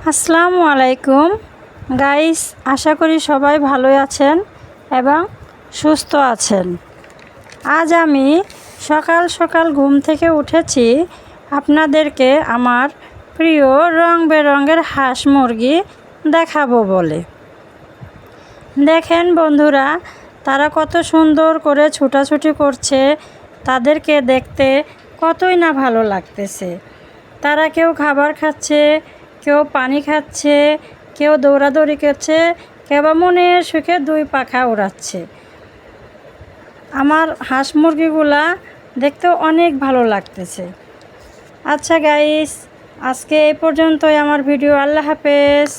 আসসালামু আলাইকুম গাইস, আশা করি সবাই ভালোই আছেন এবং সুস্থ আছেন। আজ আমি সকাল সকাল ঘুম থেকে উঠেছি আপনাদেরকে আমার প্রিয় রং বেরঙের হাঁস মুরগি দেখাবো বলে। দেখেন বন্ধুরা, তারা কত সুন্দর করে ছুটাছুটি করছে, তাদেরকে দেখতে কতই না ভালো লাগতেছে। তারা কেউ খাবার খাচ্ছে, কেউ পানি খাচ্ছে, কেউ দৌড়াদৌড়ি করছে, কেউ বা মনের সুখে দুই পাখা উড়াচ্ছে। আমার হাঁস মুরগিগুলা দেখতেও অনেক ভালো লাগতেছে। আচ্ছা গাইস, আজকে এই পর্যন্তই আমার ভিডিও। আল্লাহ হাফেজ।